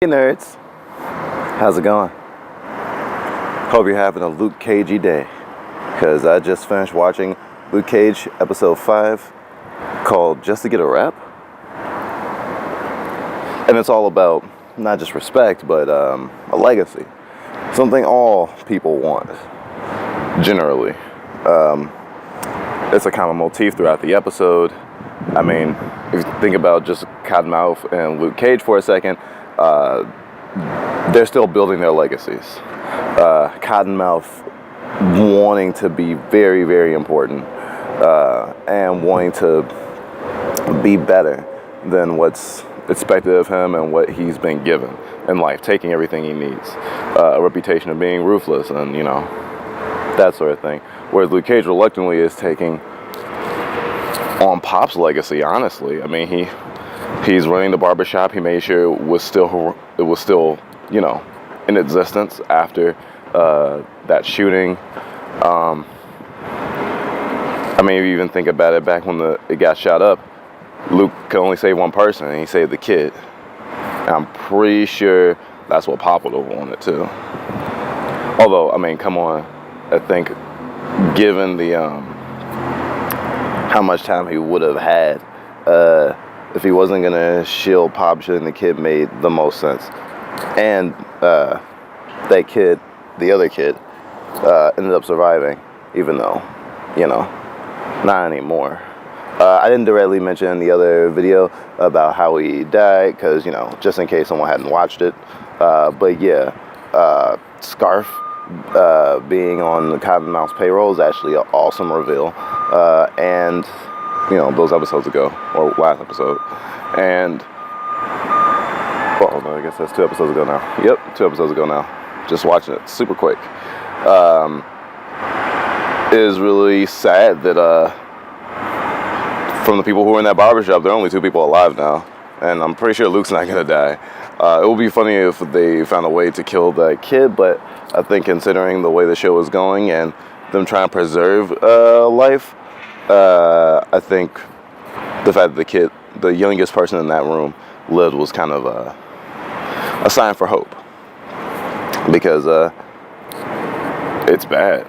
Hey nerds, how's it going? Hope you're having a Luke Cagey day, because I just finished watching Luke Cage episode 5 called Just to Get a Rap. And it's all about not just respect, but a legacy. Something all people want, generally. It's a common motif throughout the episode. I mean, if you think about just Cottonmouth and Luke Cage for a second, they're still building their legacies. Cottonmouth wanting to be very, very important, and wanting to be better than what's expected of him and what he's been given in life, taking everything he needs, a reputation of being ruthless and, that sort of thing. Whereas Luke Cage reluctantly is taking on Pop's legacy, honestly. I mean, he's running the barbershop. He made sure it was still in existence after that shooting. I mean, if you even think about it, back when it got shot up, Luke could only save one person, and he saved the kid. And I'm pretty sure that's what Pop would have wanted too. Although, I mean, come on, I think given the how much time he would have had, if he wasn't gonna shield Pop, shooting the kid made the most sense. And that kid, the other kid, ended up surviving, even though, not anymore. I didn't directly mention in the other video about how he died, because, just in case someone hadn't watched it. But yeah, Scarf being on the Cottonmouth's payroll is actually an awesome reveal. And, those episodes ago, or last episode. And, well, no, I guess that's 2 episodes ago now. Yep, 2 episodes ago now. Just watching it super quick. It is really sad that, from the people who were in that barbershop, there are only 2 people alive now. And I'm pretty sure Luke's not gonna die. It would be funny if they found a way to kill that kid, but I think considering the way the show is going and them trying to preserve life, I think the fact that the youngest person in that room lived, was kind of a sign for hope. Because it's bad.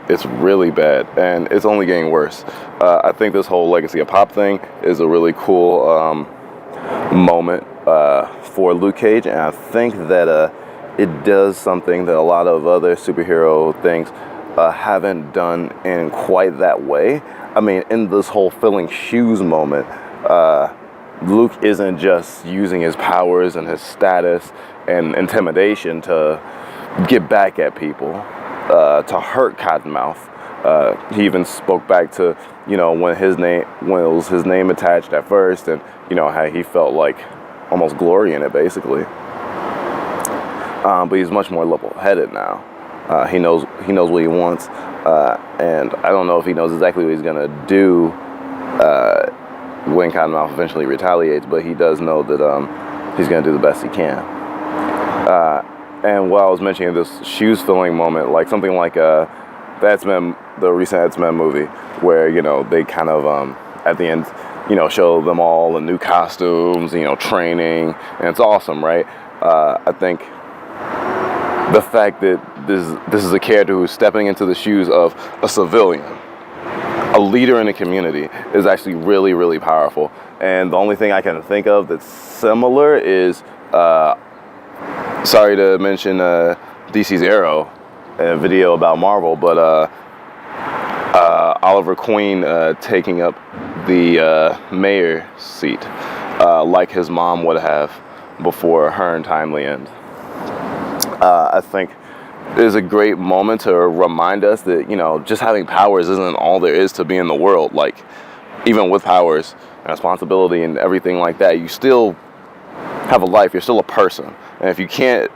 It's really bad, and it's only getting worse. I think this whole Legacy of Pop thing is a really cool moment for Luke Cage, and I think that it does something that a lot of other superhero things haven't done in quite that way. I mean, in this whole filling shoes moment, Luke isn't just using his powers and his status and intimidation to get back at people, to hurt Cottonmouth. He even spoke back to, when it was his name attached at first, and how he felt like almost glory in it, basically. But he's much more level-headed now. He knows what he wants, and I don't know if he knows exactly what he's gonna do when Cottonmouth eventually retaliates, but he does know that he's gonna do the best he can. And while I was mentioning this shoes filling moment, like something like the recent X-Men movie, where they kind of at the end show them all in new costumes, training, and it's awesome, right? I think the fact that this is a character who's stepping into the shoes of a civilian, a leader in the community, is actually really, really powerful. And the only thing I can think of that's similar is, sorry to mention DC's Arrow, a video about Marvel, but Oliver Queen taking up the mayor seat, like his mom would have before her untimely end. I think it is a great moment to remind us that, just having powers isn't all there is to be in the world. Like, even with powers and responsibility and everything like that, you still have a life. You're still a person. And if you can't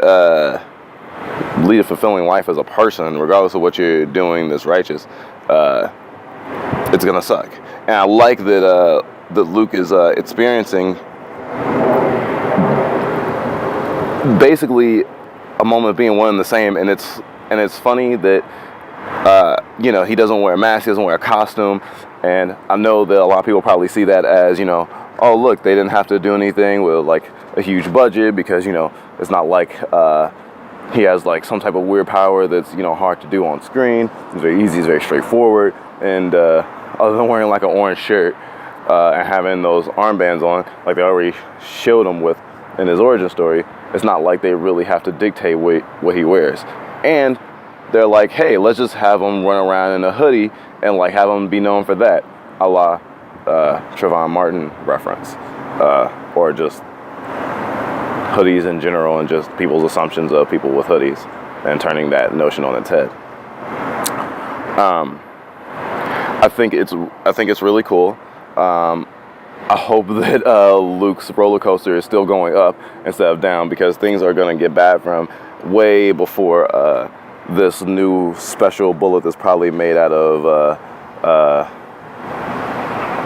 lead a fulfilling life as a person, regardless of what you're doing that's righteous, it's gonna suck. And I like that Luke is experiencing basically a moment of being one and the same. And it's funny that he doesn't wear a mask, he doesn't wear a costume, and I know that a lot of people probably see that as oh look, they didn't have to do anything with like a huge budget because it's not like he has like some type of weird power that's hard to do on screen. It's very easy, it's very straightforward, and other than wearing like an orange shirt and having those armbands on, like they already showed him with in his origin story, it's not like they really have to dictate what he wears. And they're like, hey, let's just have him run around in a hoodie and like have him be known for that, a la Trayvon Martin reference, or just hoodies in general and just people's assumptions of people with hoodies and turning that notion on its head. I think it's really cool. I hope that Luke's roller coaster is still going up instead of down, because things are going to get bad for him way before this new special bullet that's probably made out of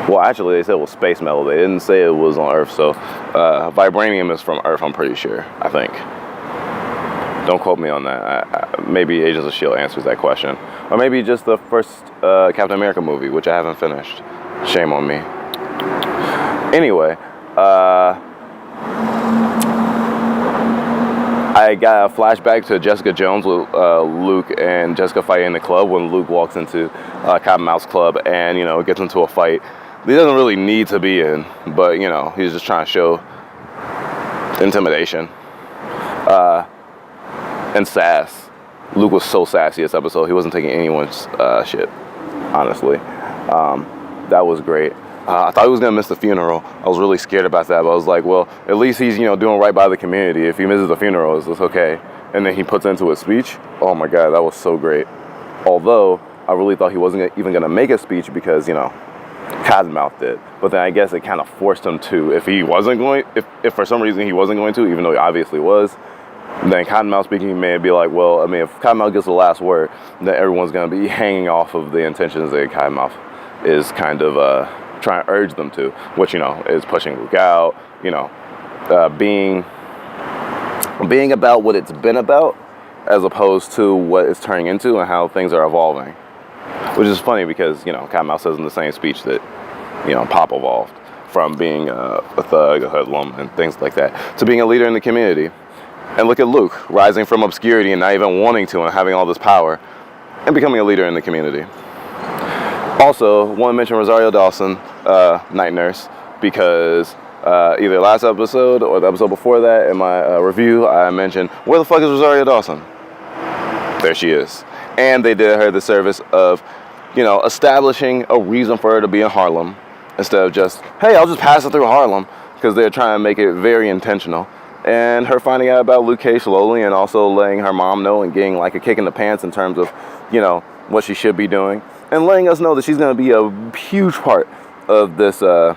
well, actually, they said it was space metal. They didn't say it was on Earth, so vibranium is from Earth, I'm pretty sure, I think. Don't quote me on that. Maybe Agents of S.H.I.E.L.D. answers that question. Or maybe just the first Captain America movie, which I haven't finished. Shame on me. Anyway, I got a flashback to Jessica Jones with Luke and Jessica fighting in the club when Luke walks into Cottonmouth's club and, gets into a fight he doesn't really need to be in, but, he's just trying to show intimidation and sass. Luke was so sassy this episode. He wasn't taking anyone's shit, honestly. That was great. I thought he was going to miss the funeral. I was really scared about that, but I was like, well, at least he's, doing right by the community. If he misses the funeral, it's okay. And then he puts into his speech. Oh my God, that was so great. Although, I really thought he wasn't even going to make a speech because, Cottonmouth did. But then I guess it kind of forced him to. If he wasn't going, if for some reason he wasn't going to, even though he obviously was, then Cottonmouth speaking may be like, well, I mean, if Cottonmouth gets the last word, then everyone's going to be hanging off of the intentions that Cottonmouth is kind of trying to urge them to, which, is pushing Luke out, being about what it's been about as opposed to what it's turning into and how things are evolving. Which is funny because, Cottonmouth says in the same speech that, Pop evolved from being a thug, a hoodlum, and things like that, to being a leader in the community. And look at Luke, rising from obscurity and not even wanting to and having all this power and becoming a leader in the community. Also, want to mention Rosario Dawson, Night Nurse, because either last episode or the episode before that in my review, I mentioned, where the fuck is Rosario Dawson? There she is. And they did her the service of, establishing a reason for her to be in Harlem instead of just, hey, I'll just pass it through Harlem, because they're trying to make it very intentional. And her finding out about Luke Cage slowly and also letting her mom know and getting like a kick in the pants in terms of, what she should be doing. And letting us know that she's going to be a huge part of this. I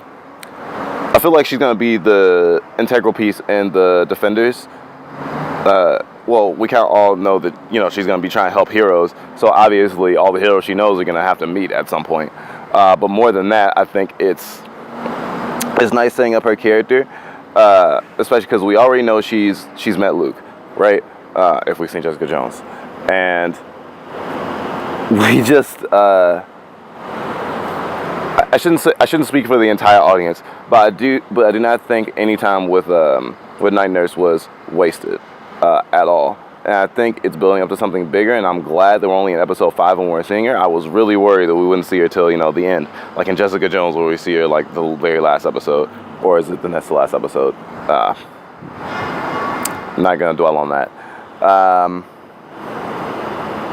feel like she's going to be the integral piece in the Defenders. Well, we kind of all know that, she's going to be trying to help heroes. So obviously all the heroes she knows are going to have to meet at some point. But more than that, I think it's nice setting up her character, especially because we already know she's met Luke, right? If we've seen Jessica Jones. And we just, I shouldn't speak for the entire audience, but I do not think any time with Night Nurse was wasted at all. And I think it's building up to something bigger, and I'm glad that we're only in episode 5 when we're seeing her. I was really worried that we wouldn't see her till, the end. Like in Jessica Jones, where we see her like the very last episode. Or is it the next to last episode? I'm not going to dwell on that.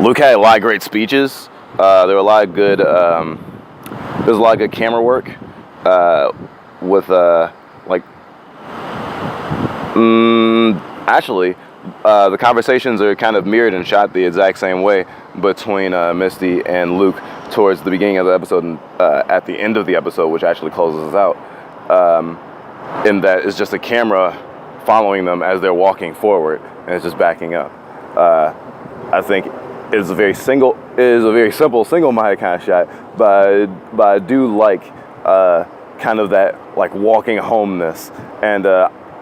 Luke had a lot of great speeches. There were a lot of good, there's a lot of good camera work with, actually, the conversations are kind of mirrored and shot the exact same way between Misty and Luke towards the beginning of the episode and at the end of the episode, which actually closes us out. In that it's just a camera following them as they're walking forward, and it's just backing up. I think it's a very simple, single-minded kind of shot, but I do like kind of that like walking homeness. And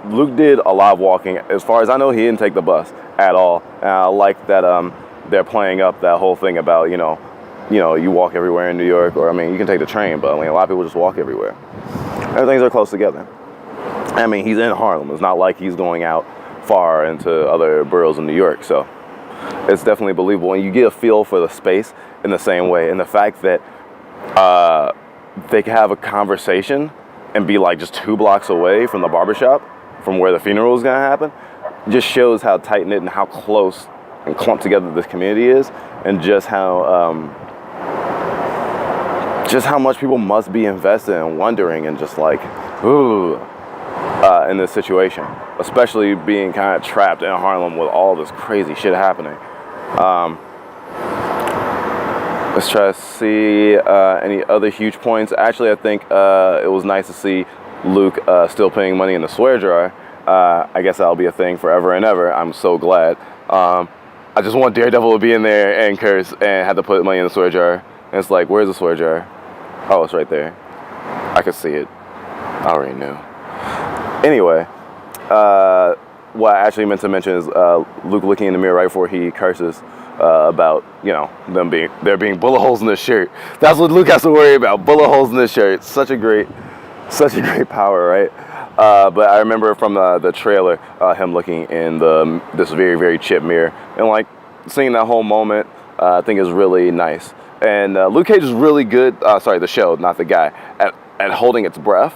Luke did a lot of walking. As far as I know, he didn't take the bus at all. And I like that they're playing up that whole thing about you walk everywhere in New York, or I mean, you can take the train, but I mean, a lot of people just walk everywhere. Everything's are close together. I mean, he's in Harlem. It's not like he's going out far into other boroughs in New York. So it's definitely believable. And you get a feel for the space in the same way. And the fact that they can have a conversation and be like just 2 blocks away from the barbershop, from where the funeral is going to happen, just shows how tight-knit and how close and clumped together this community is, and just how much people must be invested and wondering and just like, ooh, in this situation, especially being kind of trapped in Harlem with all this crazy shit happening. Let's try to see any other huge points. Actually, I think it was nice to see Luke still putting money in the swear jar. I guess that'll be a thing forever and ever. I'm so glad. I just want Daredevil to be in there and curse and have to put money in the swear jar. And it's like, where's the swear jar? Oh, it's right there. I could see it. I already knew. Anyway, what I actually meant to mention is Luke looking in the mirror right before he curses about, you know, there being bullet holes in this shirt. That's what Luke has to worry about, bullet holes in this shirt. Such a great power, right? But I remember from the trailer, him looking in this very, very chipped mirror, and like seeing that whole moment, I think is really nice. And Luke Cage is really good. Sorry, the show, not the guy, at holding its breath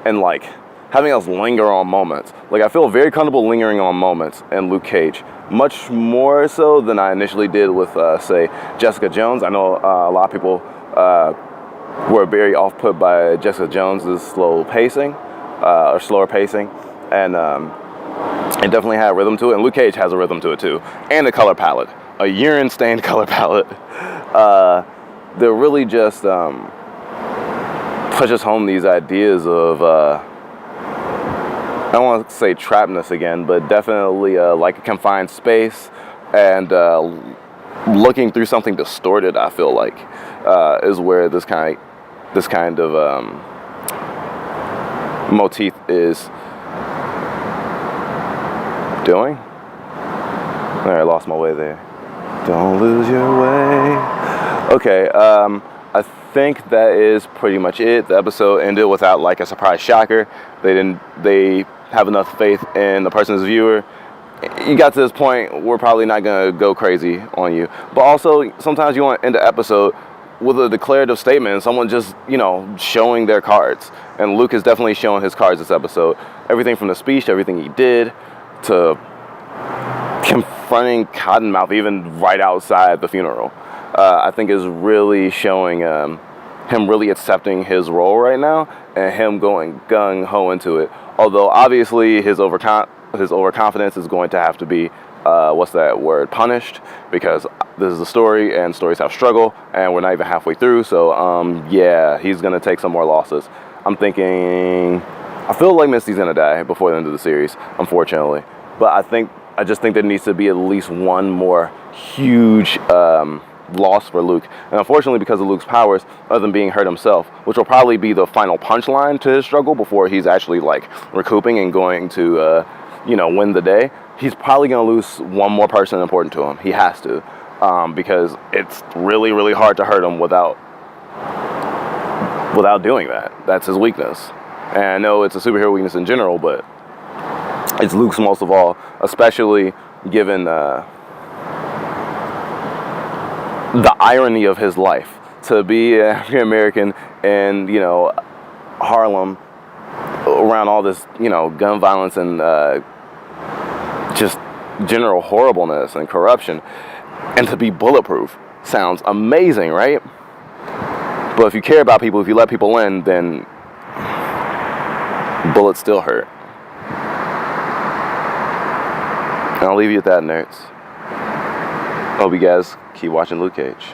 and like having us linger on moments. Like, I feel very comfortable lingering on moments in Luke Cage, much more so than I initially did with, say, Jessica Jones. I know a lot of people were very off-put by Jessica Jones's slower pacing, and it definitely had a rhythm to it. And Luke Cage has a rhythm to it too, and a color palette, a urine-stained color palette. That really just pushes home these ideas of. I don't want to say trappedness again, but definitely like a confined space, and looking through something distorted. I feel like is where this kind of motif is doing. All right, I lost my way there. Don't lose your way. Okay, I think that is pretty much it. The episode ended without like a surprise shocker. They have enough faith in the person's viewer. You got to this point, we're probably not gonna go crazy on you. But also, sometimes you want to end the episode with a declarative statement and someone just, you know, showing their cards. And Luke is definitely showing his cards this episode. Everything from the speech to everything he did to confronting Cottonmouth even right outside the funeral. I think is really showing him really accepting his role right now and him going gung-ho into it. Although obviously his overconfidence is going to have to be, punished, because this is a story and stories have struggle and we're not even halfway through. So yeah, he's going to take some more losses. I feel like Misty's going to die before the end of the series, unfortunately. But I just think there needs to be at least one more huge loss for Luke. And unfortunately, because of Luke's powers, other than being hurt himself, which will probably be the final punchline to his struggle before he's actually like recouping and going to, win the day, he's probably going to lose one more person important to him. He has to, because it's really, really hard to hurt him without doing that. That's his weakness. And I know it's a superhero weakness in general, but it's Luke's most of all, especially given the irony of his life. To be African American in, Harlem, around all this, gun violence and just general horribleness and corruption, and to be bulletproof sounds amazing, right? But if you care about people, if you let people in, then bullets still hurt. And I'll leave you at that, nerds. Hope you guys keep watching Luke Cage.